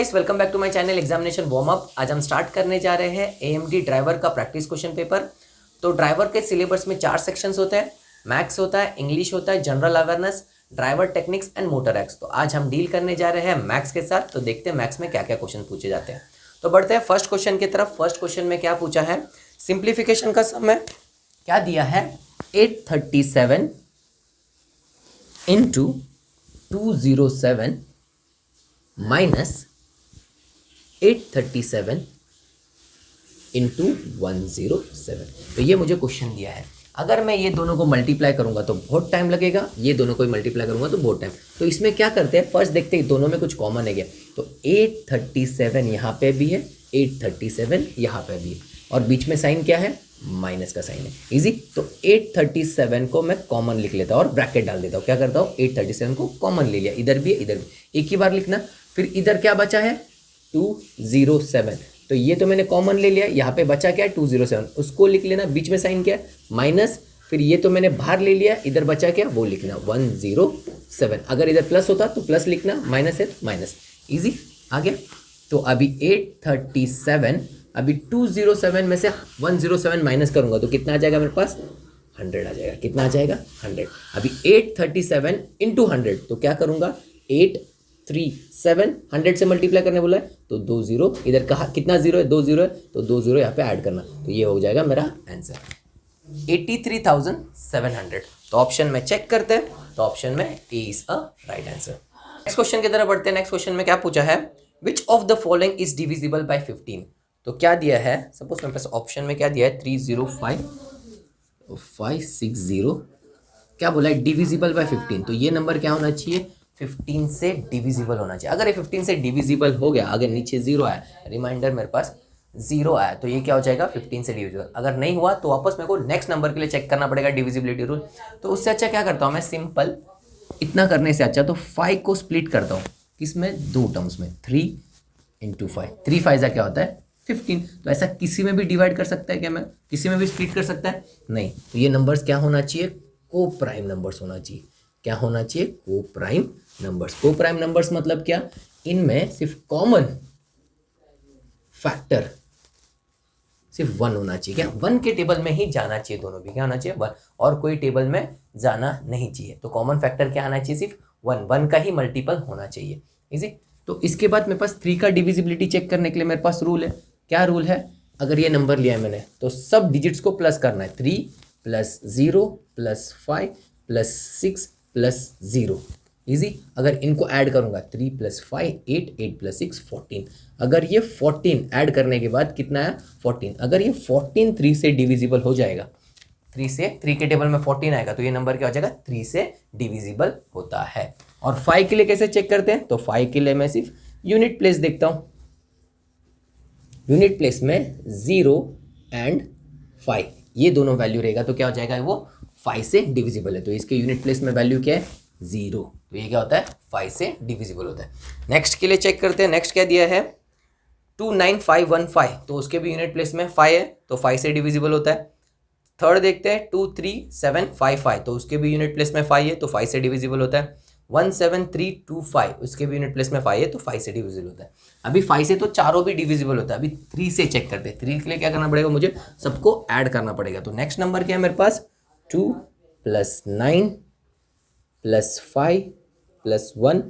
Guys, welcome back to my channel examination warm up. आज हम start करने जा रहे हैं एएमडी ड्राइवर का प्रैक्टिस क्वेश्चन पेपर। तो ड्राइवर के सिलेबस में 4 सेक्शंस होते हैं। मैथ्स होता है, इंग्लिश होता है, general awareness, driver techniques and motor acts. तो आज हम डील करने जा रहे हैं मैथ्स के साथ। तो देखते हैं मैथ्स में क्या क्या क्वेश्चन पूछे जाते हैं। तो बढ़ते हैं फर्स्ट क्वेश्चन की तरफ। फर्स्ट क्वेश्चन में क्या पूछा है, सिंप्लीफिकेशन का सम है। क्या दिया है, 837 इंटू 207 माइनस 837 इंटू 107। तो ये मुझे क्वेश्चन दिया है। अगर मैं ये दोनों को मल्टीप्लाई करूंगा तो बहुत टाइम लगेगा, ये दोनों को मल्टीप्लाई करूंगा तो बहुत टाइम। तो इसमें क्या करते हैं, फर्स्ट देखते हैं दोनों में कुछ कॉमन है क्या। तो 837 यहाँ पे भी है, 837 यहाँ पे भी है, और बीच में साइन क्या है, माइनस का साइन है। इजी। तो 837 को मैं कॉमन लिख लेता हूँ और ब्रैकेट डाल देता हूँ। क्या करता हूँ, 837 को कॉमन ले लिया, इधर भी है इधर भी, एक ही बार लिखना। फिर इधर क्या बचा है, 207। तो ये तो मैंने कॉमन ले लिया, यहाँ पे बचा क्या है, 207, उसको लिख लेना। बीच में साइन क्या है, माइनस। फिर ये तो मैंने बाहर ले लिया, इधर बचा क्या, वो लिखना 107। अगर इधर प्लस होता तो प्लस लिखना, माइनस है माइनस। इजी, आ गया। तो अभी 837, अभी 207 में से 107 माइनस करूंगा तो कितना आ जाएगा मेरे पास, 100 आ जाएगा। कितना आ जाएगा, 100। अभी 837 इंटू 100, तो क्या करूंगा, 837 100 से मल्टीप्लाई करने बोला है तो 2 जीरो इधर कहा, कितना जीरो है, 2 जीरो है, तो 2 जीरो यहाँ पे ऐड करना। तो ये हो जाएगा मेरा आंसर 83,700। तो ऑप्शन में चेक करते हैं, तो ऑप्शन में A is a right answer. Next question की तरफ बढ़ते हैं। नेक्स्ट क्वेश्चन में क्या पूछा है, which of the following is divisible by 15। तो क्या दिया है, सपोज मेरे पास ऑप्शन में क्या दिया है, 305,560। क्या बोला है, डिविजिबल बाय 15। तो ये नंबर क्या होना चाहिए, 15 से डिविजिबल होना चाहिए। अगर ये 15 से डिविजिबल हो गया, अगर नीचे जीरो आया, रिमाइंडर मेरे पास जीरो आया, तो ये क्या हो जाएगा, 15 से डिविजिबल। अगर नहीं हुआ तो वापस मेरे को नेक्स्ट नंबर के लिए चेक करना पड़ेगा डिविजिबिलिटी रूल। तो उससे अच्छा क्या करता हूँ मैं, सिंपल इतना करने से अच्छा तो 5 को स्प्लिट करता हूँ, किसमें, दो टर्म्स में, 3 इंटू 5। 3 5 क्या होता है, 15। तो ऐसा किसी में भी डिवाइड कर सकता है क्या, मैं किसी में भी स्प्लिट कर सकता है, नहीं। तो ये नंबर्स क्या होना चाहिए, को प्राइम नंबर्स होना चाहिए। क्या होना चाहिए, को प्राइम नंबर्स। को प्राइम नंबर्स मतलब क्या, इनमें सिर्फ कॉमन फैक्टर सिर्फ 1 होना चाहिए। क्या 1 के टेबल में ही जाना चाहिए, दोनों भी क्या होना चाहिए, 1, और कोई टेबल में जाना नहीं चाहिए। तो कॉमन फैक्टर क्या आना चाहिए, सिर्फ 1, 1 का ही मल्टीपल होना चाहिए। इजी। तो इसके बाद मेरे पास 3 का डिविजिबिलिटी चेक करने के लिए मेरे पास रूल है। क्या रूल है, अगर ये नंबर लिया है मैंने तो सब डिजिट्स को प्लस करना है। 3 plus 0 plus 5 plus 6 plus 0। Easy. अगर इनको ऐड करूंगा, 3 प्लस 5 8, 8 प्लस 6 14। अगर ये 14 ऐड करने के बाद कितना है, 14। अगर ये 14 3 से डिविजिबल हो जाएगा, 3 के टेबल में 14 आएगा, तो ये नंबर क्या हो जाएगा, 3 से डिविजिबल होता है। और 5 के लिए कैसे चेक करते हैं, तो 5 के लिए मैं सिर्फ यूनिट प्लेस देखता हूं। यूनिट प्लेस में 0 एंड 5 ये दोनों वैल्यू रहेगा, तो क्या हो जाएगा, वो 5 से डिविजिबल है। तो इसके यूनिट प्लेस में वैल्यू क्या है, 0। तो ये क्या होता है, 5 से डिविजिबल होता है। नेक्स्ट के लिए चेक करते हैं। नेक्स्ट क्या दिया है, 29515। तो उसके भी यूनिट प्लेस में 5 है, तो 5 से डिविजिबल होता है। थर्ड देखते हैं 23755। तो उसके भी यूनिट प्लेस में 5 है, तो 5 से डिविजिबल होता है। 17325 उसके भी यूनिट प्लेस में 5 है, तो 5 से डिविजिबल होता है। अभी 5 से तो चारों भी डिविजिबल होता है। अभी 3 से चेक करते हैं। 3 के लिए क्या करना पड़ेगा, मुझे सबको ऐड करना पड़ेगा। तो नेक्स्ट नंबर क्या है मेरे पास, 2 plus 9 plus 5 plus 1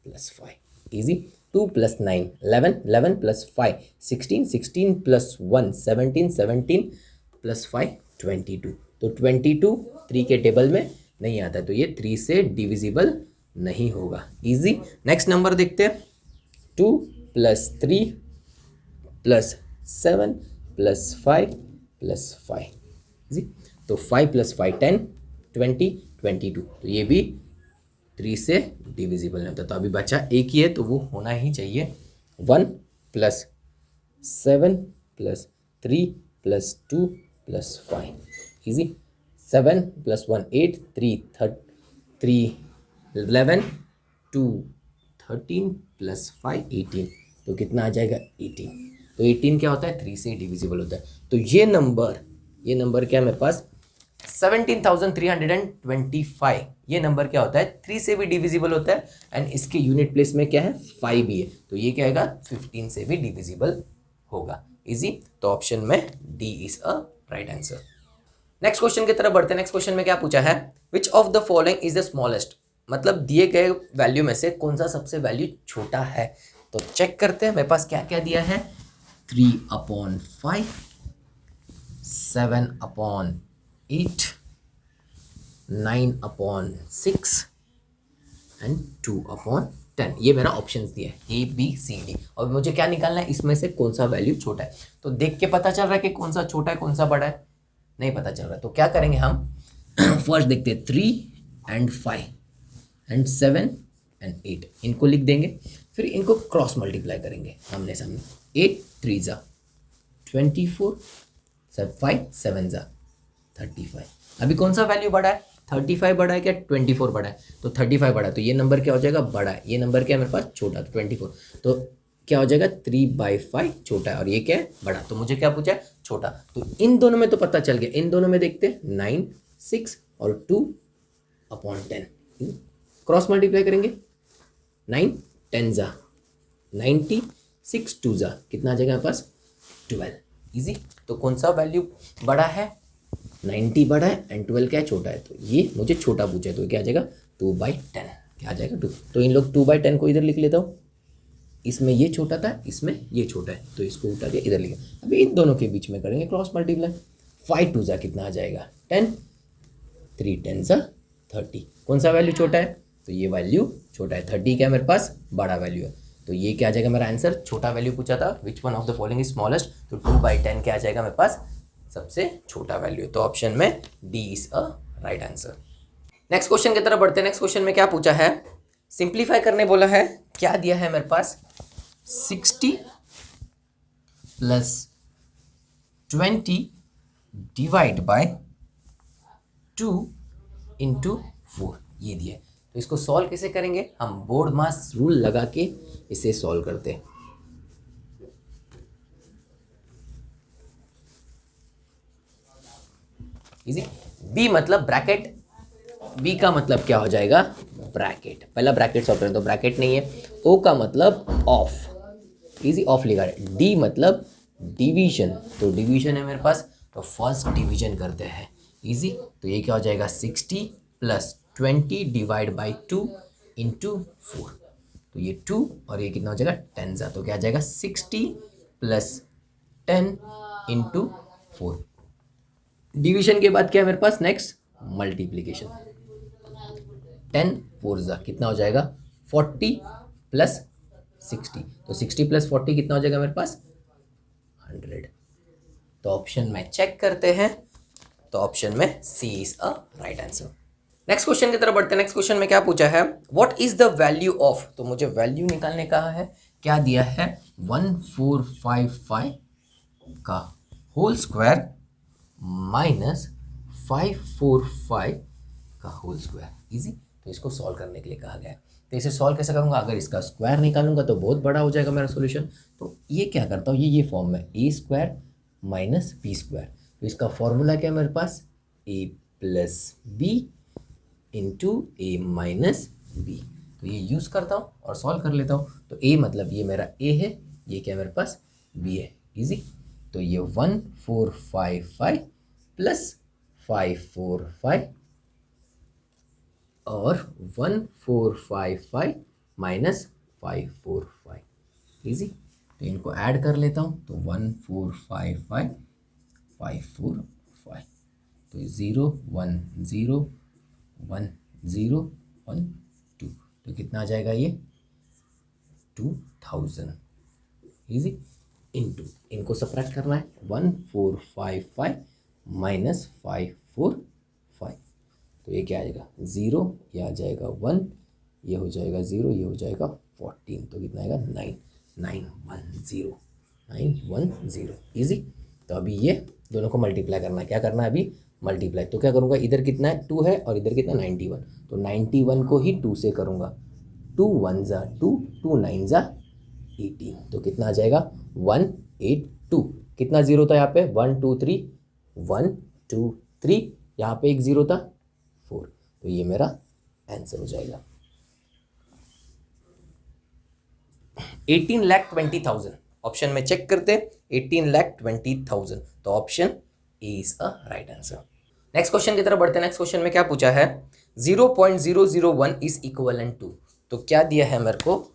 plus 5। Easy. 2 plus 9 11, 11 plus 5 16, 16 plus 1 17, 17 plus 5 22। तो 22 3 के टेबल में नहीं आता, तो ये 3 से डिविजिबल नहीं होगा। इजी। नेक्स्ट नंबर देखते हैं, 2 plus 3 plus 7 plus 5 plus 5। Easy. तो 5 प्लस 5 10 20 22। तो ये भी 3 से डिविजिबल नहीं होता। तो अभी बचा एक ही है, तो वो होना ही चाहिए 1 plus 7 plus 3 plus 2 plus 5। Easy. 7 plus 1 8 3 11 2 13 plus 5 18। तो कितना आ जाएगा, 18। तो 18 क्या होता है, 3 से डिविजिबल होता है। तो ये नंबर क्या है मेरे पास, 17,325 ये नंबर क्या होता है, 3 से भी डिविजिबल होता है एंड इसके यूनिट प्लेस में क्या है, 5 ही है, तो ये क्या आएगा, 15 से भी डिविजिबल होगा। इजी, तो ऑप्शन में d is a right answer. Next question की तरफ बढ़ते हैं। नेक्स्ट क्वेश्चन में क्या पूछा है, which of the following is the smallest, मतलब दिए गए वैल्यू में से कौन सा सबसे वैल्यू छोटा है। तो चेक करते हैं मेरे पास क्या क्या दिया है, 3/5, 7/8, 9/6 एंड 2/10। ये मेरा ऑप्शंस दिया है ABCD, और मुझे क्या निकालना है, इसमें से कौन सा वैल्यू छोटा है। तो देख के पता चल रहा है कि कौन सा छोटा है कौन सा बड़ा है, नहीं पता चल रहा है। तो क्या करेंगे हम, फर्स्ट देखते हैं 3 and 5 and 7 and 8, इनको लिख देंगे, फिर इनको क्रॉस मल्टीप्लाई करेंगे आमने सामने। 8 3 जा 24, 5 7 जा 35। अभी कौन सा वैल्यू बड़ा है, 35 बड़ा है क्या 24 बड़ा है, तो 35 बड़ा है, तो ये नंबर क्या हो जाएगा, बड़ा है। ये नंबर क्या है मेरे पास, छोटा, तो 24, तो क्या हो जाएगा 3/5 छोटा है, और ये क्या है, बड़ा। तो मुझे क्या पूछा है, छोटा। तो इन दोनों में तो पता चल गया, इन दोनों में देखते हैं 9 6 और 2/10, क्रॉस मल्टीप्लाई करेंगे, 9 10 जा 90, 6 2 जा कितना आ जाएगा मेरे पास 12। इजी, तो कौन सा वैल्यू बड़ा है, 90 बड़ा है एंड 12 क्या है, छोटा है। तो ये मुझे छोटा पूछा है, तो क्या आ जाएगा 2/10, क्या आ जाएगा 2। तो इन लोग 2/10 को इधर लिख लेता हूँ, इसमें ये छोटा था, इसमें ये छोटा है, तो इसको उठा के इधर लिखा। अभी इन दोनों के बीच में करेंगे क्रॉस मल्टीप्लाई, 5 2 जा कितना आ जाएगा 10, 3 10 जा 30, कौन सा वैल्यू छोटा है, तो ये वैल्यू छोटा है। 30 क्या है मेरे पास, बड़ा वैल्यू है, तो ये क्या आ जाएगा मेरा आंसर, छोटा वैल्यू पूछा था, which one of the following is smallest, तो 2/10 क्या आ जाएगा मेरे पास, सबसे छोटा वैल्यू। तो ऑप्शन में d is a right answer. Next question की तरफ बढ़ते हैं। नेक्स्ट क्वेश्चन में क्या पूछा है, सिंप्लीफाई करने बोला है, क्या दिया है मेरे पास, 60 + 20 डिवाइड बाय 2 × 4 ये दिया है। तो इसको सॉल्व कैसे करेंगे, हम बोर्ड मास रूल लगा के इसे सॉल्व करते हैं। इजी, बी मतलब ब्रैकेट, बी का मतलब क्या हो जाएगा, ब्रैकेट, पहला ब्रैकेट सॉल्व करें तो ब्रैकेट नहीं है। ओ का मतलब ऑफ, इजी ऑफ लिखा है। डी मतलब डिवीजन, तो डिवीजन है मेरे पास, तो फर्स्ट डिवीजन करते हैं। इजी, तो ये क्या हो जाएगा 60 + 20 डिवाइड बाई 2 × 4, तो ये 2 और ये कितना हो जाएगा 10 जा, तो क्या आ जाएगा 60 + 10 × 4। डिवीजन के बाद क्या है मेरे पास, नेक्स्ट मल्टीप्लीकेशन, 10 4 जा कितना हो जाएगा 40 + 60, तो 60 + 40 कितना हो जाएगा मेरे पास 100। तो ऑप्शन में चेक करते हैं, तो ऑप्शन में C is a right answer. Next question की तरफ बढ़ते हैं। नेक्स्ट क्वेश्चन में क्या पूछा है, what is the value of, तो मुझे वैल्यू निकालने कहा है, क्या दिया है 1455 का होल स्क्वायर माइनस 545 का होल स्क्वायर। इजी, तो इसको सॉल्व करने के लिए कहा गया है। तो इसे सॉल्व कैसे करूँगा, अगर इसका स्क्वायर निकालूंगा तो बहुत बड़ा हो जाएगा मेरा सॉल्यूशन। तो ये क्या करता हूँ, ये फॉर्म में a² - b², तो इसका फॉर्मूला क्या है मेरे पास, a + b × a - b, तो ये यूज़ करता हूँ और सॉल्व कर लेता हूँ। तो a मतलब ये मेरा a है, ये क्या मेरे पास b है। इजी, तो ये 1455 + 545 और 1455 - 545। इजी, तो इनको ऐड कर लेता हूँ, तो 1455 545, तो 0 1 0 1 0 1 2, तो कितना आ जाएगा ये 2000। इजी, इनटू इनको सब्ट्रैक्ट करना है, 1455 - 545, तो ये क्या आ जाएगा 0, ये आ जाएगा 1, ये हो जाएगा 0, ये हो जाएगा 14, तो कितना आएगा 910 910। इजी, तो अभी ये दोनों को मल्टीप्लाई करना है, क्या करना है अभी मल्टीप्लाई। तो क्या करूँगा, इधर कितना है 2 है और इधर कितना 91, तो 91 को ही 2 से करूँगा, 2 1 जा 2, 2 9 जा 18, तो कितना आ जाएगा 182। कितना जीरो था यहाँ पे 1 2 3 1 2 3 यहाँ पे एक 0 था 4, तो ये मेरा आंसर हो जाएगा 18,20,000। ऑप्शन में चेक करते 18,20,000, तो option A is a right answer. Next question की तरफ बढ़ते हैं। नेक्स्ट क्वेश्चन में क्या पूछा है, 0.001 इज इक्वलेंट टू, तो क्या दिया है मेरे को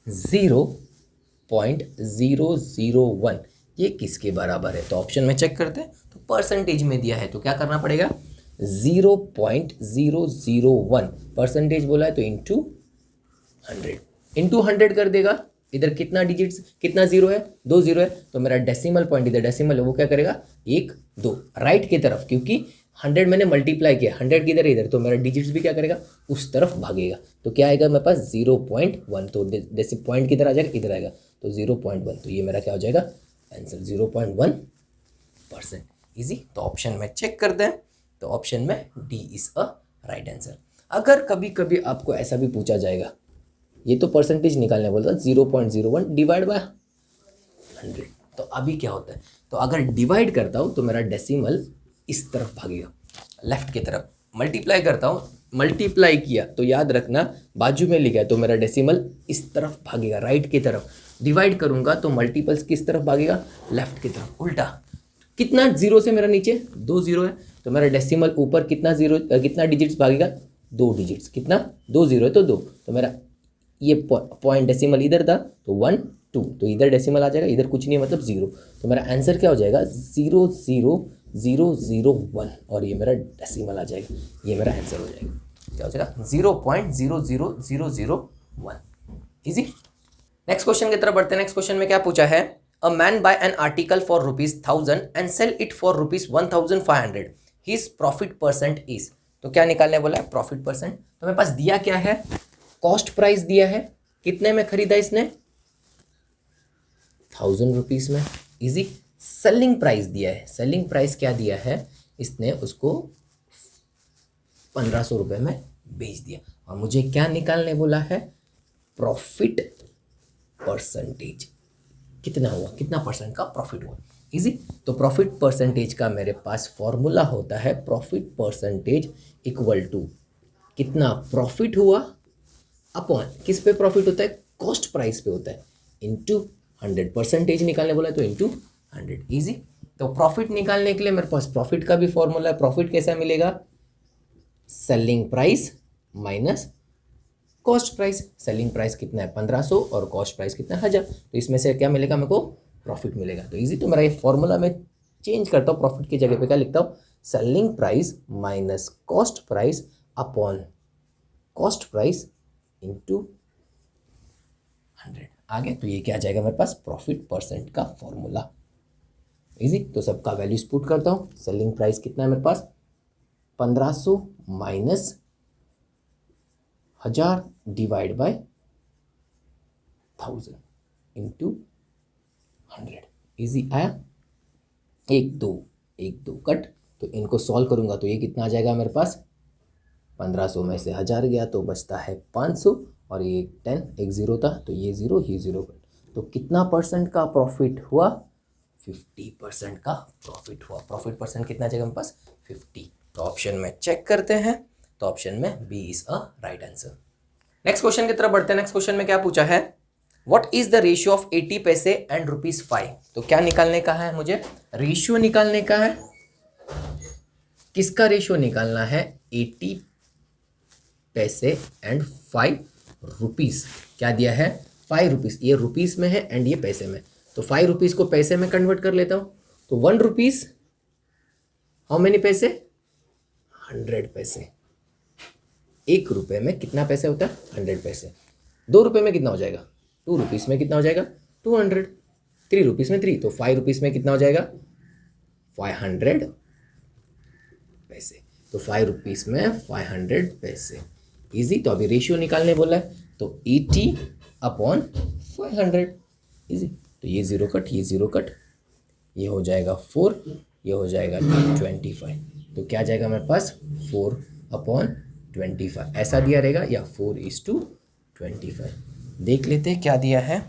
0.001, ये किसके बराबर है, तो ऑप्शन में चेक करते हैं। तो परसेंटेज में दिया है तो क्या करना पड़ेगा 0.001 परसेंटेज बोला है तो इंटू 100 कर देगा। इधर कितना डिजिट्स कितना जीरो है, 2 जीरो है, तो मेरा डेसिमल पॉइंट इधर डेसिमल है वो क्या करेगा 1 2 राइट की तरफ, क्योंकि 100 मैंने मल्टीप्लाई किया 100 किधर है इधर, तो मेरा डिजिट्स भी क्या करेगा उस तरफ भागेगा। तो क्या आएगा मेरे पास 0.1, तो डेसिमल पॉइंट किधर आ जाएगा इधर आएगा, तो 0.1, तो ये मेरा क्या हो जाएगा आंसर 0.1%। इजी, तो ऑप्शन में चेक कर दें, तो ऑप्शन में d is a right answer. अगर कभी कभी आपको ऐसा भी पूछा जाएगा, ये तो परसेंटेज निकालने बोलता 0.01 डिवाइड बाय 100, तो अभी क्या होता है, तो अगर डिवाइड करता हूँ तो मेरा डेसिमल इस तरफ भागेगा लेफ्ट की तरफ, मल्टीप्लाई करता हूँ मल्टीप्लाई किया तो याद रखना बाजू में लिखा है तो मेरा डेसिमल इस तरफ भागेगा राइट की तरफ, डिवाइड करूंगा तो मल्टीपल्स किस तरफ भागेगा लेफ्ट की तरफ, उल्टा। कितना जीरो से मेरा नीचे 2 जीरो है, तो मेरा डेसिमल ऊपर कितना जीरो कितना डिजिट्स भागेगा 2 डिजिट्स, कितना 2 जीरो है तो 2, तो मेरा ये पॉइंट डेसिमल इधर था तो 1 2, तो इधर डेसिमल आ जाएगा, इधर कुछ नहीं मतलब 0, तो मेरा आंसर क्या हो जाएगा 0.00001 और ये मेरा डेसिमल आ जाएगा, ये मेरा आंसर हो जाएगा, क्या हो जाएगा 0.00001। इजी। नेक्स्ट क्वेश्चन की तरफ बढ़ते हैं। नेक्स्ट क्वेश्चन में क्या पूछा है, a man buy an article for ₹1000 and sell it for ₹1500, his profit percent is, तो क्या निकालने बोला है प्रॉफिट परसेंट, तो मेरे पास दिया क्या है कॉस्ट प्राइस दिया है, कितने में खरीदा इसने 1000 रुपीज में। इजी। सेलिंग प्राइस दिया है, सेलिंग प्राइस क्या दिया है इसने उसको 1500 रुपये में बेच दिया, और मुझे क्या निकालने बोला है प्रॉफिट परसेंटेज, कितना हुआ कितना परसेंट का प्रॉफिट हुआ। इजी। तो प्रॉफिट परसेंटेज का मेरे पास फॉर्मूला होता है प्रॉफिट परसेंटेज इक्वल टू कितना प्रॉफिट हुआ अपॉन किस पे प्रॉफिट होता है कॉस्ट प्राइस पे होता है इनटू 100, परसेंटेज निकालने बोला तो इनटू 100। इजी। तो प्रॉफिट निकालने के लिए मेरे पास प्रॉफिट का भी फॉर्मूला है, प्रॉफिट कैसा मिलेगा selling price minus cost price, selling price कितना है 1500 और कॉस्ट प्राइस कितना है 1000, तो इसमें से क्या मिलेगा मेरे को प्रॉफिट मिलेगा। तो इजी, तो मेरा ये फॉर्मूला मैं चेंज करता हूँ, प्रॉफिट की जगह पे क्या लिखता हूँ selling price minus cost price upon cost price into 100 आगे, तो ये क्या आ जाएगा मेरे पास प्रॉफिट परसेंट का फॉर्मूला। इजी। तो सबका वैल्यूज पुट करता हूँ, सेलिंग प्राइस कितना है मेरे पास 1500 minus 1000 divide by 1000 into 100। Easy आया, 1 2 कट, तो इनको सॉल्व करूंगा तो ये कितना आ जाएगा मेरे पास 1500 में से 1000 गया तो बचता है 500, और ये 10 एक 0 था तो ये 0 ही 0 कट, तो कितना परसेंट का प्रॉफिट हुआ 50% का प्रॉफिट हुआ। प्रॉफिट परसेंट कितना जाएगा मेरे पास 50, तो ऑप्शन में चेक करते हैं, तो ऑप्शन में b is a right answer. Next question की तरफ बढ़ते हैं। नेक्स्ट क्वेश्चन में क्या पूछा है, what is the ratio of 80 पैसे एंड ₹5, तो क्या निकालने का है मुझे रेशियो निकालने का है, किसका रेशियो निकालना है 80 पैसे एंड 5 रुपीस, क्या दिया है 5 रुपीस, ये रुपीस में है एंड ये पैसे में, तो 5 रुपीस को पैसे में कन्वर्ट कर लेता हूं, तो 1 रुपीस हाउ मेनी पैसे 100 पैसे, 1 रुपए में कितना पैसे होता है 100 पैसे, 2 रुपए में कितना हो जाएगा 2 रुपीस में कितना हो जाएगा 200, 3 रुपीस में 3, तो 5 रुपीस में कितना हो जाएगा 500 पैसे, तो 5 रुपीस में 500 पैसे। इजी। तो अभी रेशियो निकालने बोला है तो 80 अपॉन 500। इजी। तो ये 0 कट ये 0 कट, ये हो जाएगा 4, ये हो जाएगा 25, तो क्या जाएगा मेरे पास 4 अपॉन 25 ऐसा दिया रहेगा या 4:25, देख लेते हैं क्या दिया है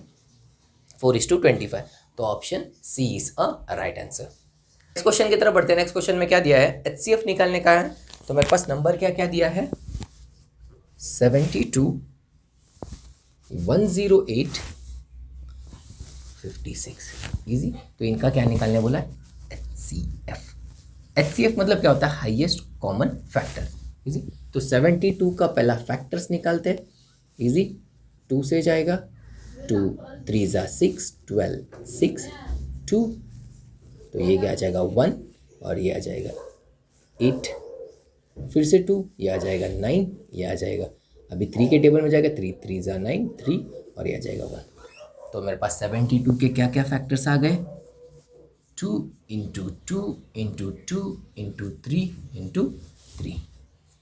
4:25, तो option c is a right answer. Next question की तरफ बढ़ते हैं। नेक्स्ट क्वेश्चन में क्या दिया है, HCF निकालने का है। तो मेरे पास नंबर क्या क्या दिया है, 72, 108, 56। इजी। तो इनका क्या निकालने बोला है, HCF। HCF मतलब क्या होता है, हाईएस्ट कॉमन फैक्टर। इजी। तो 72 का पहला फैक्टर्स निकालते हैं। इजी। 2 से जाएगा, 2 3 जा 6, 12 6 2। तो ये क्या आ जाएगा 1 और ये आ जाएगा 8। फिर से 2, ये आ जाएगा 9, ये आ जाएगा अभी 3 के टेबल में जाएगा, 3 3 जा 9 3 और ये आ जाएगा 1। तो मेरे पास 72 के क्या क्या फैक्टर्स आ गए, 2 into 2 into 2 into 3 into 3।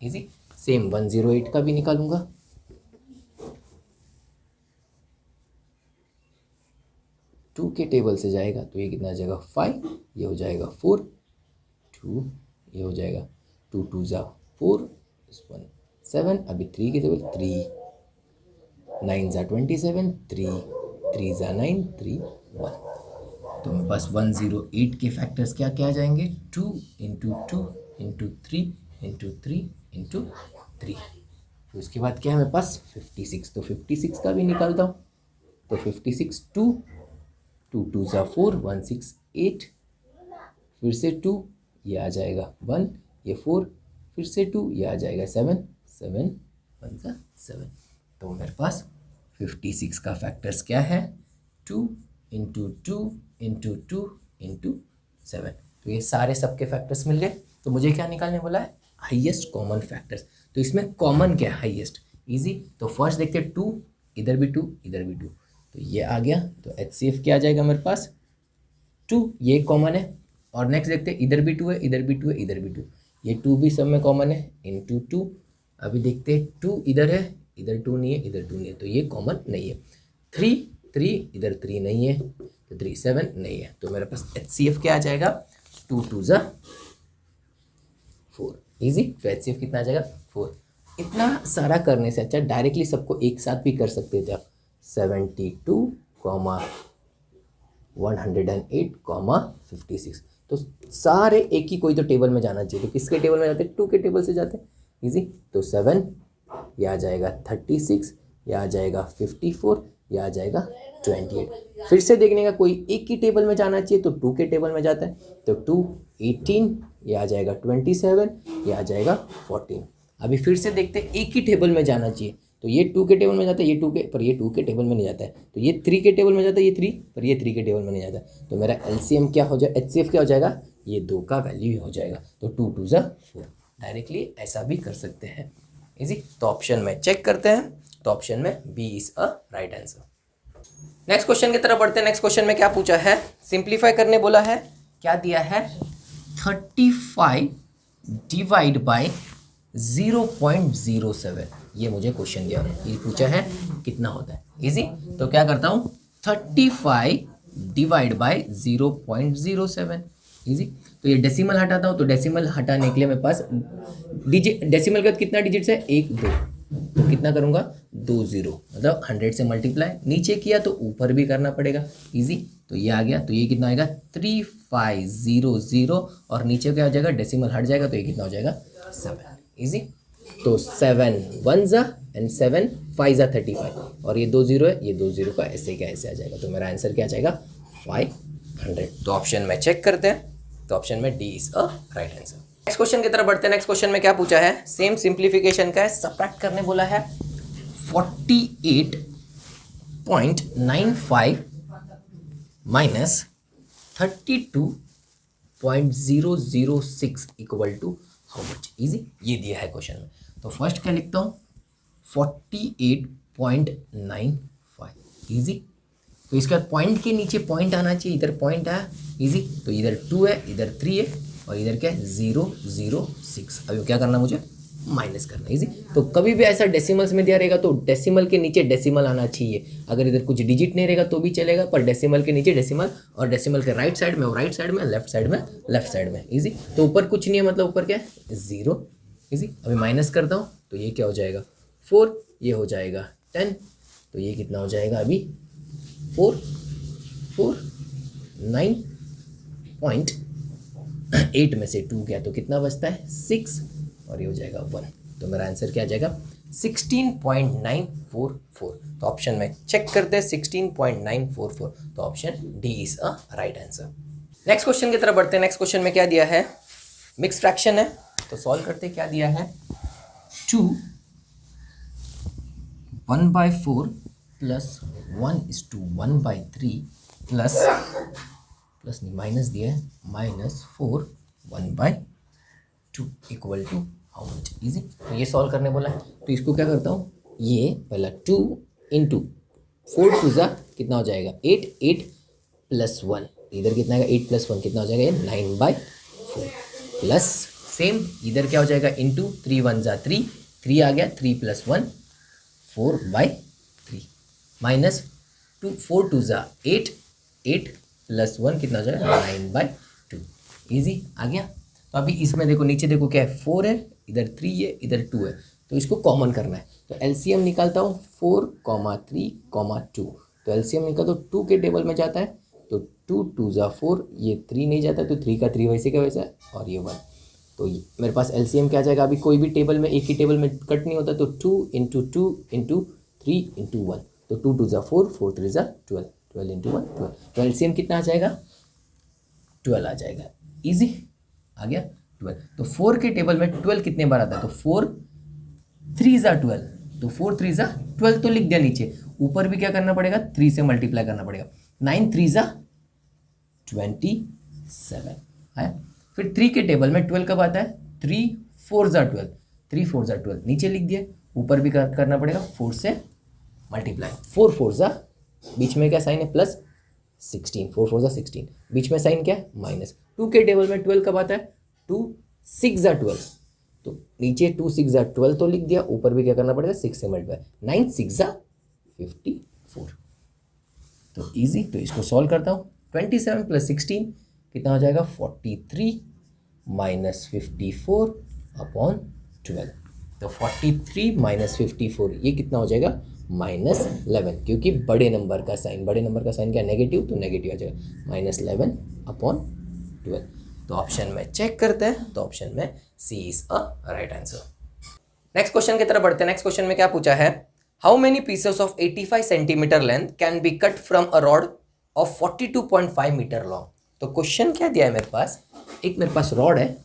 Easy. Same 108 का भी निकालूंगा। 2 के टेबल से जाएगा तो ये कितना आ जाएगा 5, ये हो जाएगा 4 2, ये हो जाएगा 2 2 जा 4 1 7। अभी 3 के टेबल 3 9 जा 27 3 3 जा 9 3 1। तो मेरे पास 108 के फैक्टर्स क्या क्या आ जाएंगे, 2 इंटू 2 इंटू 3 इंटू 3 इंटू 3। फिर उसके बाद क्या है मेरे पास 56। तो 56 का भी निकालता हूँ। तो 56 2 2 2 जा 4 1 6 8। फिर से 2, ये आ जाएगा 1, ये 4, फिर से 2, ये आ जाएगा 7 7 1 जा 7। तो मेरे पास 56 का फैक्टर्स क्या है, 2 इंटू 2 इंटू 2 इंटू 7। तो ये सारे सबके फैक्टर्स मिल गए। तो मुझे क्या निकालने बोला है, हाईएस्ट कॉमन फैक्टर्स। तो इसमें कॉमन क्या है, हाईएस्ट। इजी। तो फर्स्ट देखते हैं 2, इधर भी 2 इधर भी 2, तो ये आ गया। तो HCF क्या आ जाएगा मेरे पास 2, ये कॉमन है। और नेक्स्ट देखते हैं, इधर भी 2 है इधर भी 2 है इधर भी 2, ये 2 भी सब में कॉमन है, इंटू 2। अभी देखते हैं 2 इधर है इधर 2 नहीं है इधर 2 नहीं है, तो ये कॉमन नहीं है। 3 3 इधर 3 नहीं है, तो 3 7 नहीं है। तो मेरे पास HCF क्या आ जाएगा, 2 2 जा 4। इजी। तो HCF कितना आ जाएगा 4। इतना सारा करने से अच्छा डायरेक्टली सबको एक साथ भी कर सकते थे आप। 72, 108, 56। तो सारे एक ही कोई तो टेबल में जाना चाहिए। तो किसके टेबल में जाते हैं, 2 के टेबल से जाते हैं। इजी। तो 7, यह आ जाएगा 36, यह आ जाएगा 54, यह आ जाएगा 28। फिर से देखने का कोई एक ही टेबल में जाना चाहिए, तो 2 के टेबल में जाता है। तो 2 18, यह आ जाएगा 27, यह आ जाएगा 14। अभी फिर से देखते हैं एक ही टेबल में जाना चाहिए, तो ये 2 के टेबल में जाता है, ये 2 के, पर ये 2 के टेबल में नहीं जाता है। तो ये 3 के टेबल में जाता है, ये 3, पर ये 3 के टेबल में नहीं जाता है। तो मेरा LCM क्या हो जाए, HCF क्या हो जाएगा, ये 2 का वैल्यू हो जाएगा। तो 2 2 जा 4। डायरेक्टली ऐसा भी कर सकते हैं। इजी। तो ऑप्शन में चेक करते हैं। तो ऑप्शन में B is a right answer. Next question की तरफ बढ़ते हैं। नेक्स्ट क्वेश्चन में क्या पूछा है, सिंप्लीफाई करने बोला है। क्या दिया है, 35 डिवाइड बाय 0.07। ये मुझे क्वेश्चन दिया, ये पूछा है कितना होता है। इजी। तो क्या करता हूँ, 35 डिवाइड बाय 0.07। इजी। तो ये डेसिमल हटाता हूँ। तो डेसिमल हटाने के लिए मेरे पास डिजिट, डेसिमल का कितना डिजिट्स है, 1 2, तो कितना करूँगा 2 0, मतलब 100 से मल्टीप्लाई। नीचे किया तो ऊपर भी करना पड़ेगा। इजी। तो ये आ गया। तो ये कितना आएगा 3500, और नीचे क्या हो जाएगा, डेसिमल हट जाएगा, तो ये कितना हो जाएगा 7। इजी। तो 7 1 जा एंड 7 5 जा 35, और ये 2 0 है, ये 2 0 का ऐसे क्या ऐसे आ जाएगा। तो मेरा आंसर क्या आ जाएगा 500। तो ऑप्शन में चेक करते हैं। तो ऑप्शन में d is a right answer. Next question की तरफ बढ़ते हैं। नेक्स्ट क्वेश्चन में क्या पूछा है, सेम सिंप्लीफिकेशन का है, सब्ट्रैक्ट करने बोला है। 48.95 minus 32.006 equal to how much. Easy. ये दिया है क्वेश्चन में। तो फर्स्ट क्या लिखता हूँ, 48.95। इजी। तो इसके बाद पॉइंट के नीचे पॉइंट आना चाहिए, इधर पॉइंट आया। इजी। तो इधर 2 है इधर 3 है, और इधर क्या है 006। अभी क्या करना, मुझे माइनस करना। इजी। तो कभी भी ऐसा डेसिमल्स में दिया रहेगा तो डेसिमल के नीचे डेसिमल आना चाहिए। अगर इधर कुछ डिजिट नहीं रहेगा तो भी चलेगा, पर डेसिमल के नीचे डेसिमल, और डेसिमल के राइट साइड में राइट साइड में, लेफ्ट साइड में लेफ्ट साइड में। इजी। तो ऊपर कुछ नहीं है, मतलब ऊपर क्या है 0। इजी। अभी माइनस करता हूँ, तो ये क्या हो जाएगा 4, ये हो जाएगा 10, तो ये कितना हो जाएगा अभी 4 4 9.95। 8 में से 2 गया तो कितना बचता है 6 और ये हो जाएगा 1। तो मेरा आंसर क्या आ जाएगा 16.944। तो ऑप्शन में चेक करते हैं 16.944। तो option D is a right answer. Next question की तरफ बढ़ते हैं। नेक्स्ट क्वेश्चन में क्या दिया है, मिक्स फ्रैक्शन है, तो सॉल्व करते क्या दिया है 2 1/4 प्लस 1:1/3 प्लस नहीं माइनस दिया है -4 1/2 equal to how much. Easy. तो ये सॉल्व करने बोला है, तो इसको क्या करता हूँ, ये पहला 2 इंटू 4 2 कितना हो जाएगा 8, 8 + 1 इधर कितना आएगा 8 + 1 कितना हो जाएगा ये 9/4 प्लस सेम इधर क्या हो जाएगा इंटू 3 1 3 3 आ गया 3 + 1 4/3 माइनस 2 4 2 8 8 + 1 कितना हो जाएगा 9/2। इजी आ गया। तो अभी इसमें देखो नीचे देखो क्या है 4 है, इधर 3 है, इधर 2 है, तो इसको कॉमन करना है। तो एलसीएम निकालता हूँ 4, 3, 2। तो एलसीएम निकाल तो 2 के टेबल में जाता है, तो 2 2 4, ये 3 नहीं जाता तो 3 का 3 वैसे का वैसा है और ये 1। तो मेरे पास एलसीएम क्या आ जाएगा, अभी कोई भी टेबल में एक ही टेबल में कट नहीं होता, तो 2 × 2 × 3 × 1। तो 2 2 4, 4 3 12, 12 × 1 12। तो एलसीएम कितना आ जाएगा 12 आ जाएगा। इजी आ गया 12। तो 4 के टेबल में 12 कितने बार आता है, तो 4 3 12, तो 4 3 12 तो लिख दिया नीचे, ऊपर भी क्या करना पड़ेगा 3 से मल्टीप्लाई करना पड़ेगा। 9 3 27 है। फिर 3 के टेबल में 12 कब आता है, 3 4 12, 3 4 12 नीचे लिख दिया, ऊपर भी करना पड़ेगा 4 से मल्टीप्लाई। 4 4 बीच में क्या साइन है +16, 4 4 16, बीच में साइन क्या है -। 2 के टेबल में 12 कब आता है, 2 6 12, तो नीचे 2 6 12 तो लिख दिया, ऊपर भी क्या करना पड़ेगा 6 से मल्टीप्लाई। 9 6 54। तो इजी। तो इसको सॉल्व करता हूँ, 27 + 16 कितना हो जाएगा 43 - 54/12। तो 43 - 54 ये कितना हो जाएगा -11, क्योंकि बड़े नंबर का साइन क्या नेगेटिव, तो नेगेटिव आ जाएगा -11/12। तो ऑप्शन में चेक करते हैं, तो ऑप्शन में C is a right answer. Next question की तरफ बढ़ते हैं। नेक्स्ट क्वेश्चन में क्या पूछा है, how many pieces of 85 centimetre length can be cut from a rod of 42.5 metre long. तो क्वेश्चन क्या दिया है मेरे पास, एक मेरे पास रॉड है,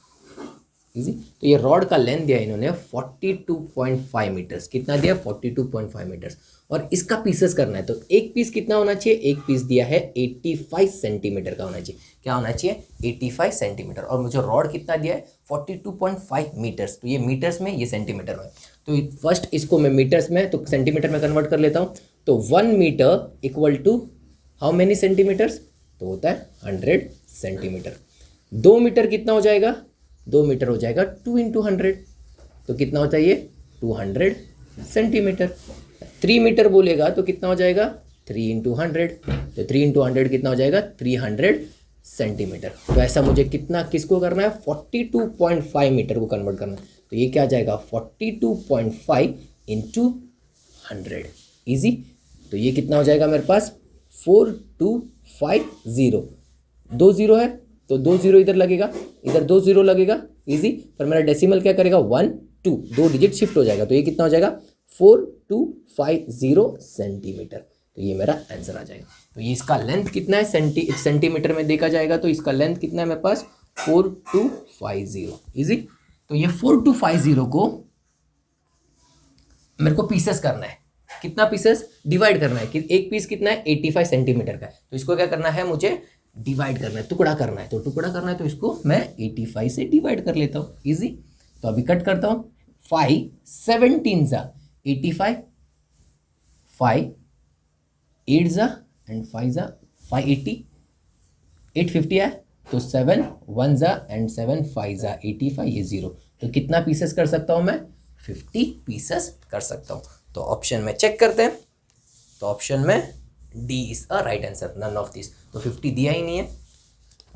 इजी। तो ये रॉड का लेंथ दिया है इन्होंने 42.5 मीटर्स, कितना दिया 42.5 मीटर्स, और इसका पीसेस करना है। तो एक पीस कितना होना चाहिए, एक पीस दिया है 85 सेंटीमीटर का होना चाहिए। क्या होना चाहिए 85 सेंटीमीटर, और मुझे रॉड कितना दिया है 42.5 मीटर्स, तो ये मीटर्स में ये सेंटीमीटर में। तो फर्स्ट इसको मैं मीटर्स में तो सेंटीमीटर में कन्वर्ट कर लेता हूँ। तो 1 metre equal to how many centimetres, तो होता है 100 सेंटीमीटर। 2 मीटर कितना हो जाएगा, 2 मीटर हो जाएगा 2 × 100, तो कितना होता है ये 200 सेंटीमीटर। 3 मीटर बोलेगा तो कितना हो जाएगा 3 × 100, तो 3 × 100 कितना हो जाएगा 300 सेंटीमीटर। तो ऐसा मुझे कितना किसको करना है 42.5 मीटर को कन्वर्ट करना है। तो ये क्या आ जाएगा 42.5 × 100। इजी। तो ये कितना हो जाएगा मेरे पास 4250, 2 0 है तो 2 0 इधर लगेगा, इधर 2 0 लगेगा, इजी। पर मेरा डेसिमल क्या करेगा 1 2, 2 डिजिट शिफ्ट हो जाएगा, तो ये कितना हो जाएगा 4250 सेंटीमीटर। तो ये मेरा आंसर आ जाएगा। तो ये इसका लेंथ कितना है सेंटीमीटर में देखा जाएगा, तो इसका लेंथ कितना है मेरे पास 4250, इजी। तो ये 4250 को मेरे को पीसेस करना है, कितना पीसेस डिवाइड करना है, कि एक पीस कितना है 85 सेंटीमीटर का है, तो इसको क्या करना है मुझे डिवाइड करना है, टुकड़ा करना है। तो टुकड़ा करना है तो इसको मैं 85 से डिवाइड कर लेता हूँ, इजी। तो अभी कट करता हूँ, 5 17 85, 5 8 एंड 5 580, 850 है, तो 7 1 एंड 7 5 85, ये 0। तो कितना पीसेस कर सकता हूँ मैं 50 पीसेस कर सकता हूँ। तो ऑप्शन में चेक करते हैं, तो ऑप्शन में d is a right answer, none of this. तो 50 दिया ही नहीं है,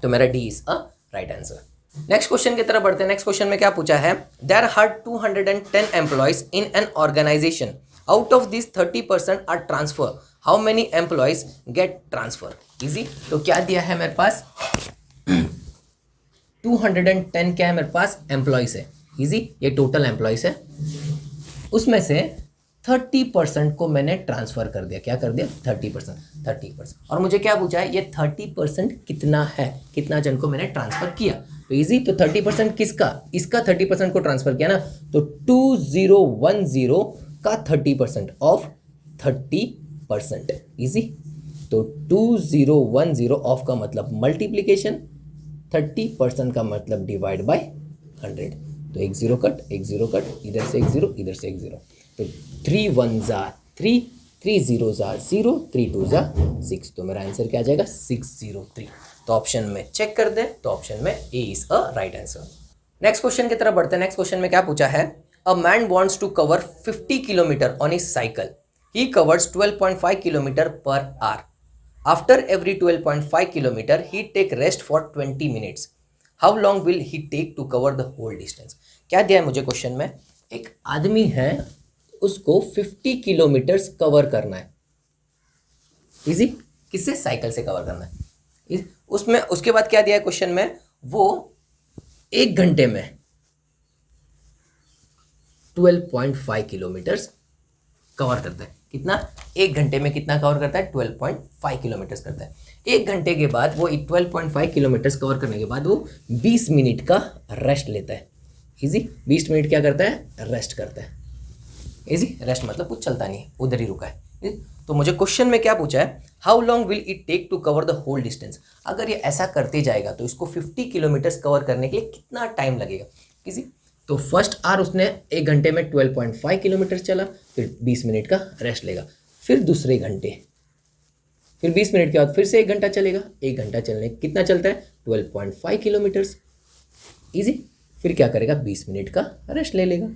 तो मेरा d is a right answer. Next question की तरफ बढ़ते हैं। नेक्स्ट क्वेश्चन में क्या पूछा है, there are 210 employees in an organisation, out of this 30% are transfer, how many employees get transfer. Easy. तो क्या दिया है मेरे पास 210 क्या है मेरे पास, एम्प्लॉयज़ है। इजी, ये टोटल एम्प्लॉयज़ है, उसमें से 30% को मैंने ट्रांसफ़र कर दिया। क्या कर दिया, 30%। और मुझे क्या पूछा है, ये 30% कितना है, कितना जन को मैंने ट्रांसफ़र किया। तो इजी, तो 30% किसका, इसका 30% को ट्रांसफ़र किया ना, तो 2010 का 30% ऑफ 30%। इजी, तो 2010 ऑफ का मतलब मल्टीप्लीकेशन, 30% का मतलब डिवाइड बाय 100। तो एक जीरो कट, एक जीरो कट, इधर से एक जीरो, इधर से एक जीरो, तो 3 1 ज़ा 3, 3 0 ज़ा 0, 3 2 ज़ा 6। तो मेरा आंसर क्या आ जाएगा, 603। तो ऑप्शन में चेक कर दें, तो ऑप्शन में A is a right answer. Next question की तरफ बढ़ते हैं। नेक्स्ट क्वेश्चन में क्या पूछा है, a man wants to cover 50 kilometre on his cycle, he covers 12.5 kilometre per hour. After every 12.5 kilometre he take rest for 20 minutes. How long will he take to cover the whole distance. क्या दिया है मुझे question में, एक आदमी है, उसको 50 kilometres cover करना है। इजी, किससे, साइकिल से कवर करना है। उसमें उसके बाद क्या दिया है क्वेश्चन में, वो 1 घंटे में 12.5 किलोमीटर्स कवर करता है। कितना, 1 घंटे में कितना कवर करता है, 12.5 किलोमीटर्स करता है। 1 घंटे के बाद वो 12.5 किलोमीटर्स कवर करने के बाद वो 20 मिनट का रेस्ट लेता है। इजी, 20 मिनट क्या करता है, रेस्ट करता है। इजी, रेस्ट मतलब कुछ चलता नहीं है, उधर ही रुका है। तो मुझे क्वेश्चन में क्या पूछा है, how long will it take to cover the whole distance. अगर ये ऐसा करते जाएगा तो इसको 50 किलोमीटर्स कवर करने के लिए कितना टाइम लगेगा। इजी, तो फर्स्ट आर उसने 1 घंटे में 12.5 किलोमीटर चला, फिर 20 मिनट का रेस्ट लेगा, फिर दूसरे घंटे, फिर 20 मिनट के बाद फिर से 1 घंटा चलेगा। 1 घंटा चलने कितना चलता है, 12.5 किलोमीटर्स। इजी, फिर क्या करेगा, 20 मिनट का रेस्ट ले लेगा।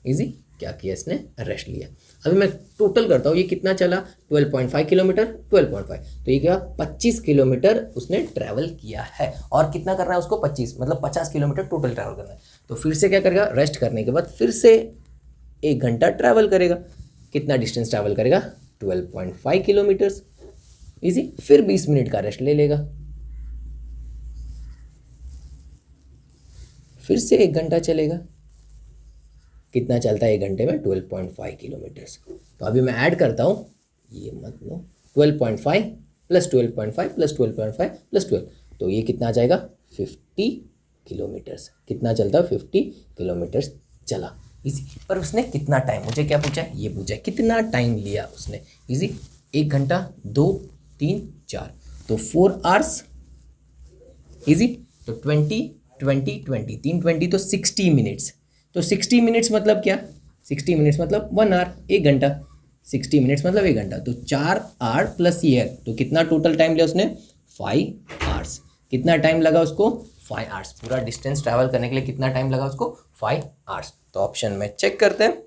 इजी, क्या किया इसने, रेस्ट लिया। अभी मैं टोटल करता हूँ, ये कितना चला, 12.5 किलोमीटर, 12.5, तो ये क्या, 25 किलोमीटर उसने ट्रैवल किया है। और कितना करना है उसको, 25, मतलब 50 किलोमीटर टोटल ट्रैवल करना है। तो फिर से क्या करेगा, रेस्ट करने के बाद फिर से 1 घंटा ट्रैवल करेगा। कितना डिस्टेंस ट्रैवल करेगा, 12.5 किलोमीटर्स। इजी, फिर 20 मिनट का रेस्ट ले लेगा, फिर से 1 घंटा चलेगा। कितना चलता है 1 घंटे में, 12.5 किलोमीटर्स। तो अभी मैं ऐड करता हूँ, ये मत लो, 12.5 प्लस 12.5 प्लस 12.5 प्लस 12, तो ये कितना आ जाएगा, 50 किलोमीटर्स। कितना चलता है, 50 किलोमीटर्स चला। इजी, पर उसने कितना टाइम, मुझे क्या पूछा है, ये पूछा है कितना टाइम लिया उसने। इजी, 1 घंटा, 2 3 4, तो 4 आवर्स। इजी, तो 20 20 20, 3 20 तो 60 मिनट्स। तो 60 मिनट्स मतलब क्या, 60 मिनट्स मतलब 1 आवर, 1 घंटा। 60 मिनट्स मतलब 1 घंटा, तो 4 आवर प्लस ये है, तो कितना टोटल टाइम लिया उसने, 5 आवर्स। कितना टाइम लगा उसको, 5 आवर्स। पूरा डिस्टेंस ट्रैवल करने के लिए कितना टाइम लगा उसको, 5 आवर्स। तो ऑप्शन में चेक करते हैं,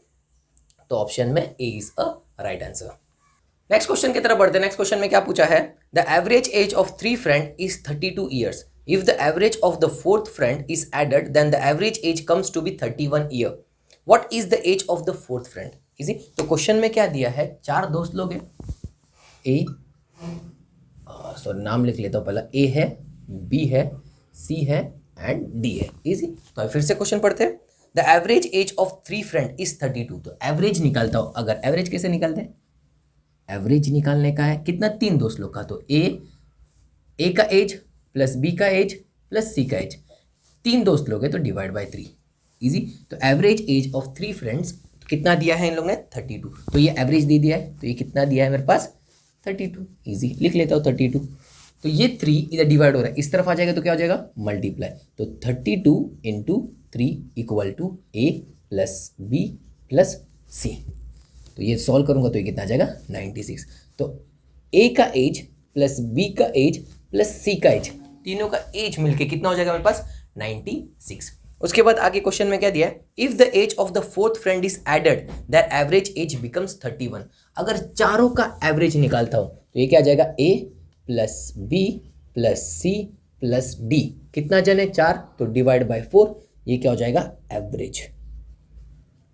तो ऑप्शन में A is a right answer. Next question की तरफ बढ़ते हैं। नेक्स्ट क्वेश्चन में क्या पूछा है, the average age of 3 friend is 32 years. If the average of the fourth friend is added, then the average age comes to be 31 year. What is the age of the fourth friend? Easy. तो question में क्या दिया है, 4 दोस्त लोग हैं। ए, sorry नाम लिख लेता हूँ पहला, ए है, बी है, सी है एंड डी है। इजी, तो फिर से क्वेश्चन पढ़ते हैं। The average age of 3 friend is 32। तो एवरेज निकालता हूँ, अगर एवरेज कैसे निकालते हैं, एवरेज निकालने का है कितना, 3 दोस्त लोग का, तो ए का एज प्लस बी का एज प्लस सी का एज, 3 दोस्त लोग हैं तो डिवाइड बाय 3। इजी, तो एवरेज एज ऑफ 3 फ्रेंड्स कितना दिया है इन लोगों ने, 32। तो ये एवरेज दे दिया है, तो ये कितना दिया है मेरे पास, 32। इजी, लिख लेता हूँ 32। तो ये 3 इधर डिवाइड हो रहा है, इस तरफ आ जाएगा तो क्या हो जाएगा, मल्टीप्लाई। तो 32 into 3 equal to a plus b plus c. तो ये सॉल्व करूँगा तो ये कितना आ जाएगा, 96। तो ए का एज प्लस बी का एज प्लस सी का एज, तीनों का एज मिलके कितना हो जाएगा मेरे पास, 96। उसके बाद आगे क्वेश्चन में क्या दिया है, if the age of the fourth friend is added their average age becomes 31। अगर चारों का एवरेज निकालता हूं तो ये क्या आ जाएगा, a plus b plus c plus d. कितना जन है, 4, तो डिवाइड बाय 4, ये क्या हो जाएगा, एवरेज।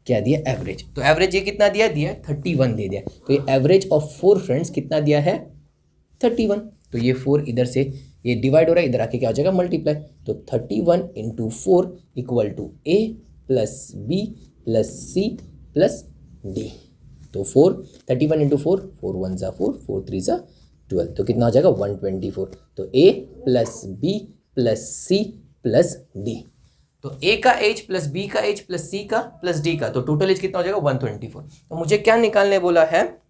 क्या दिया, एवरेज। तो एवरेज ये कितना दिया, 31 दे दिया। तो ये एवरेज ऑफ 4 फ्रेंड्स कितना दिया है, 31। तो ये 4 इधर से ये डिवाइड हो रहा है, इधर आके क्या हो जाएगा मल्टीप्लाई। तो 31 into 4 equal to a plus b plus c plus d. तो 31 इंटू 4, 4 1 ज़ा 4, 4 3 ज़ा 12, तो कितना हो जाएगा 124। तो a plus b plus c plus d. तो ए का एज प्लस बी का एज प्लस सी का प्लस डी का, तो टोटल एज कितना हो जाएगा 124। तो मुझे क्या निकालने बोला है,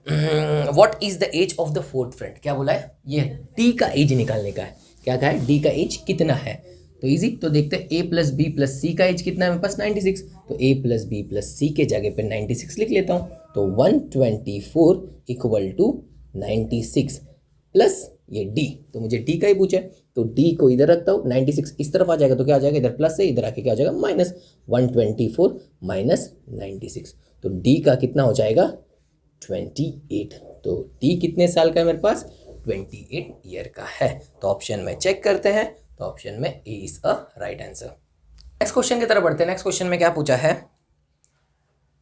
what is the age of the fourth friend, क्या बोला है, ये डी का एज निकालने का है। क्या कहा है, डी का एज कितना है। तो इजी, तो देखते हैं ए प्लस बी प्लस सी का एज कितना है मेरे पास 96। तो ए प्लस बी प्लस सी के जगह पे 96 लिख लेता हूँ। तो 124 इक्वल टू 96 प्लस ये डी, तो मुझे डी का ही पूछा है, तो डी को इधर रखता हूँ, 96 इस तरफ आ जाएगा तो क्या आ जाएगा, इधर प्लस है, इधर आके क्या हो जाएगा माइनस, 124 माइनस 96। तो डी का कितना हो जाएगा 28। तो डी कितने साल का है मेरे पास, 28 ईयर का है। तो ऑप्शन में चेक करते हैं, तो ऑप्शन में A is a right answer. Next question की तरफ बढ़ते हैं। नेक्स्ट क्वेश्चन में क्या पूछा है,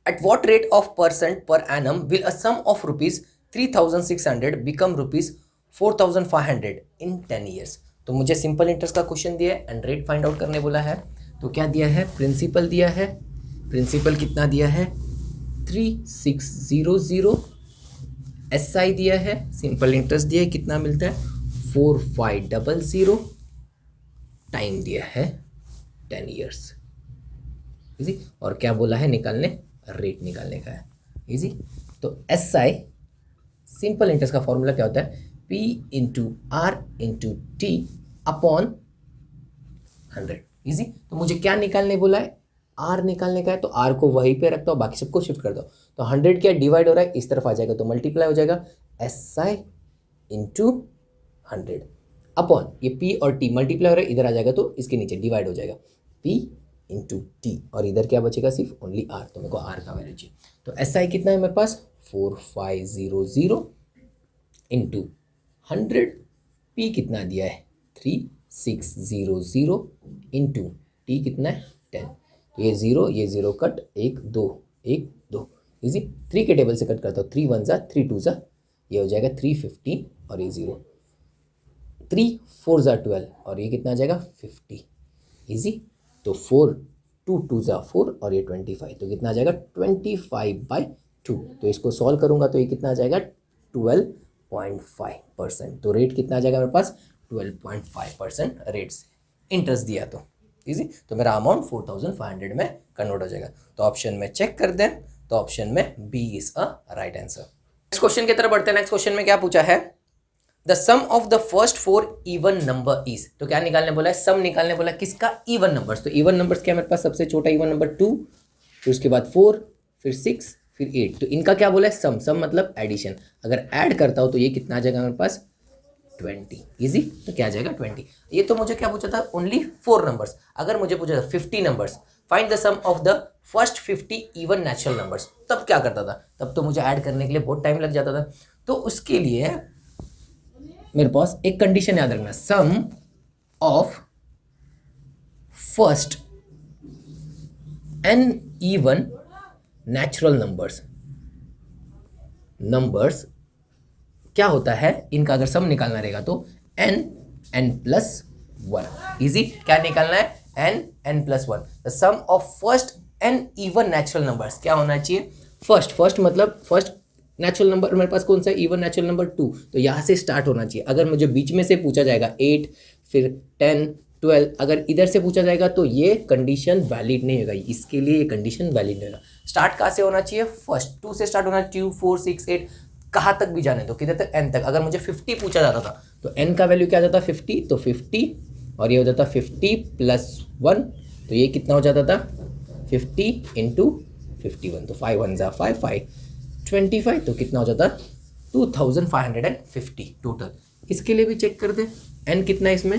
at what rate of percent per annum will a sum of rupees 3600 become rupees 4500 in 10 years. तो मुझे सिंपल इंटरेस्ट का क्वेश्चन दिया है एंड रेट फाइंड आउट करने बोला है। तो क्या दिया है, प्रिंसिपल दिया है, प्रिंसिपल कितना दिया है 3600, एसआई दिया है, सिंपल इंटरेस्ट दिया है कितना मिलता है 4500, टाइम दिया है 10 ईयर्स। इजी, और क्या बोला है निकालने, रेट निकालने का है। इजी, तो एसआई सिंपल इंटरेस्ट का फॉर्मूला क्या होता है, P into r into t upon 100। Easy, तो मुझे क्या निकालने बोला है, आर निकालने का है, तो आर को वहीं पे रखता हूँ, बाकी सबको शिफ्ट कर दो। तो 100 क्या डिवाइड हो रहा है, इस तरफ आ जाएगा तो मल्टीप्लाई हो जाएगा, SI इंटू 100 अपॉन ये P और T मल्टीप्लाई हो रहा है, इधर आ जाएगा तो इसके नीचे डिवाइड हो जाएगा, P इंटू टी, और इधर क्या बचेगा सिर्फ ओनली आर, तो मेरे को आर का वैल्यू चाहिए। तो SI कितना है मेरे पास 4500 इंटू 100, P कितना दिया है 3600 इंटू टी कितना है 10। तो ये ज़ीरो कट, 1 2 1 2, इजी, 3 के टेबल से कट करता हूँ, 3 1 ज़ा 3 2 ज़ा, ये हो जाएगा 350 और ये 0, 3 4 ज़ा 12 और ये कितना आ जाएगा 50। इजी, तो 4 2 2 ज़ा 4 और ये 25, तो कितना आ जाएगा 25/2। तो इसको सॉल्व करूँगा तो ये कितना आ जाएगा 12.5%। तो रेट कितना आ जाएगा मेरे पास 12.5% रेट से इंटरेस्ट दिया। तो इजी, तो मेरा अमाउंट 4500 में कन्वर्ट हो जाएगा। तो ऑप्शन में चेक कर दें, तो ऑप्शन में b is a right answer. Next question की तरफ बढ़ते हैं। नेक्स्ट क्वेश्चन में क्या पूछा है, the sum of the first 4 even number is. तो क्या निकालने बोला है, सम निकालने बोला है किसका, इवन नंबर्स। तो इवन नंबर्स क्या मेरे पास, सबसे छोटा इवन नंबर 2, फिर उसके बाद 4, फिर 6, फिर 8। तो इनका क्या बोला है, सम, सम मतलब एडिशन। अगर ऐड करता हो तो ये कितना आ जाएगा मेरे पास 20। इजी, तो क्या आ जाएगा 20। ये तो मुझे क्या पूछा था, ओनली 4 नंबर्स। अगर मुझे पूछा था 50 numbers, find the sum of the first 50 even natural numbers, तब क्या करता था, तब तो मुझे ऐड करने के लिए बहुत टाइम लग जाता था। तो उसके लिए मेरे पास एक कंडीशन याद रखना, sum of first n even natural numbers क्या होता है, इनका अगर सम निकालना रहेगा तो n+1। इजी, क्या निकालना है, n+1। The sum of first n even natural numbers क्या होना चाहिए, फर्स्ट मतलब फर्स्ट नेचुरल नंबर मेरे पास कौन सा है, इवन नेचुरल नंबर 2, तो यहाँ से स्टार्ट होना चाहिए। अगर मुझे बीच में से पूछा जाएगा 8 फिर 10 12, अगर इधर से पूछा जाएगा तो ये कंडीशन वैलिड नहीं होगा, इसके लिए ये कंडीशन वैलिड नहीं होगा। स्टार्ट कहाँ से होना चाहिए, फर्स्ट 2 से स्टार्ट होना, 2 4 6 8 कहाँ तक भी जाने दो, किधर तक, n तक। अगर मुझे 50 पूछा जाता था तो n का वैल्यू क्या जाता 50, तो 50 और ये हो जाता 50 + 1, तो ये कितना हो जाता था 50 × 51, तो 5 1 ज़ा 5 5 25, तो कितना हो जाता 2550 टोटल। इसके लिए भी चेक कर दे, n कितना है इसमें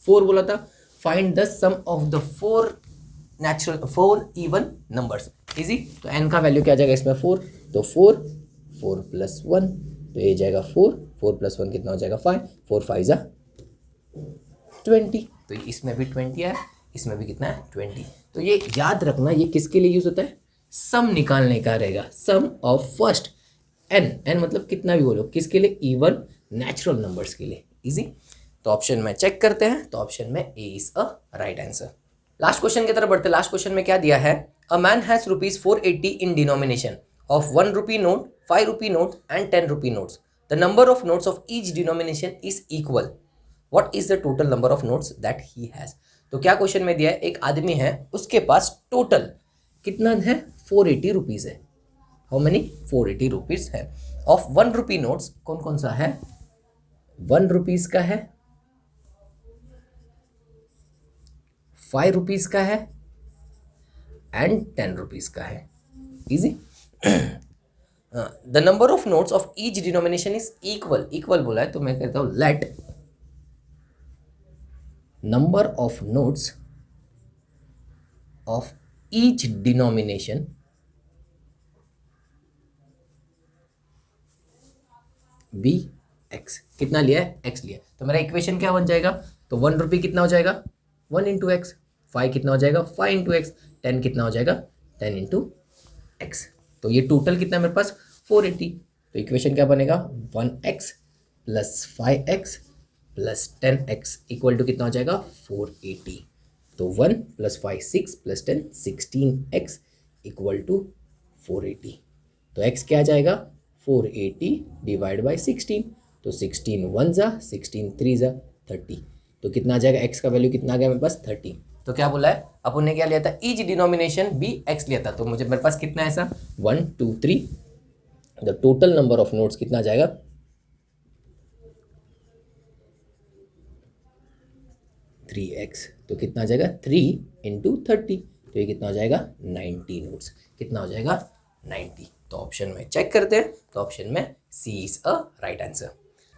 4 बोला था, find the sum of the 4 even numbers. Easy, तो n का वैल्यू क्या आ जाएगा इसमें 4, तो 4 + 1, तो ये जाएगा 4 + 1 कितना हो जाएगा 5, 4 5 ज़ा 20, तो इसमें भी 20 है, इसमें भी कितना है 20। तो ये याद रखना, ये किसके लिए यूज होता है, सम निकालने का रहेगा, सम ऑफ फर्स्ट n मतलब कितना भी बोलो, किसके लिए, इवन नेचुरल नंबर्स के लिए। इजी। तो ऑप्शन में चेक करते हैं, तो ऑप्शन में A is a right answer. Last question की तरफ बढ़ते। लास्ट क्वेश्चन में क्या दिया है, a man has ₹480 in denomination of 1 rupee note, 5 rupee note and 10 rupee notes. The number of notes of each denomination is equal. What is the total number of notes that he has. तो क्या question में दिया है, एक आदमी है, उसके पास total कितना है, 480 रुपीज है। हाउ मेनी, 480 रुपीज है। ऑफ 1 रुपी नोट्स, कौन कौन सा है, 1 रुपीज का है, 5 रुपीज का है एंड 10 रुपीज का है। Easy. The number of notes of each denomination is equal. Equal बोला है तो मैं कहता हूं let number of notes of each denomination be x. कितना लिया है, एक्स लिया है। तो मेरा इक्वेशन क्या बन जाएगा, तो 1 रुपी कितना हो जाएगा, 1 इंटू एक्स। 5 कितना हो जाएगा, 5 इंटू एक्स। 10 कितना हो जाएगा, 10 इंटू एक्स। तो ये टोटल कितना है मेरे पास, 480। तो इक्वेशन क्या बनेगा, 1x plus 5x plus 10x equal to कितना हो जाएगा, 480। तो 1 plus 5 6 plus 10 16x equal to 480। तो x क्या आ जाएगा, 480 डिवाइड बाई 16। तो 16 1 जा, 16 3 जा 30। तो कितना आ जाएगा, x का वैल्यू कितना आ गया मेरे पास, 30। तो क्या बोला है अपन ने, क्या लिया था, ईच डिनोमिनेशन बी एक्स लिया था। तो मुझे मेरे पास कितना है ऐसा, 1 2 3। The total number of notes कितना आ जाएगा, 3x। तो कितना आ जाएगा, 3 इंटू 30। तो ये कितना हो जाएगा, 90 नोट्स। कितना हो जाएगा, 90। तो ऑप्शन में चेक करते हैं, तो ऑप्शन में C is a right answer.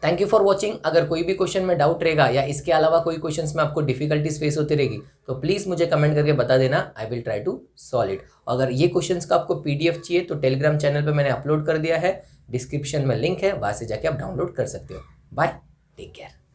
Thank you for watching. अगर कोई भी क्वेश्चन में डाउट रहेगा या इसके अलावा कोई क्वेश्चंस में आपको डिफिकल्टीज फेस होती रहेगी तो प्लीज़ मुझे कमेंट करके बता देना, I will try to solve it. अगर ये क्वेश्चंस का आपको पीडीएफ चाहिए तो टेलीग्राम चैनल पे मैंने अपलोड कर दिया है, डिस्क्रिप्शन में लिंक है, वहाँ से जाके आप डाउनलोड कर सकते हो। Bye, take care.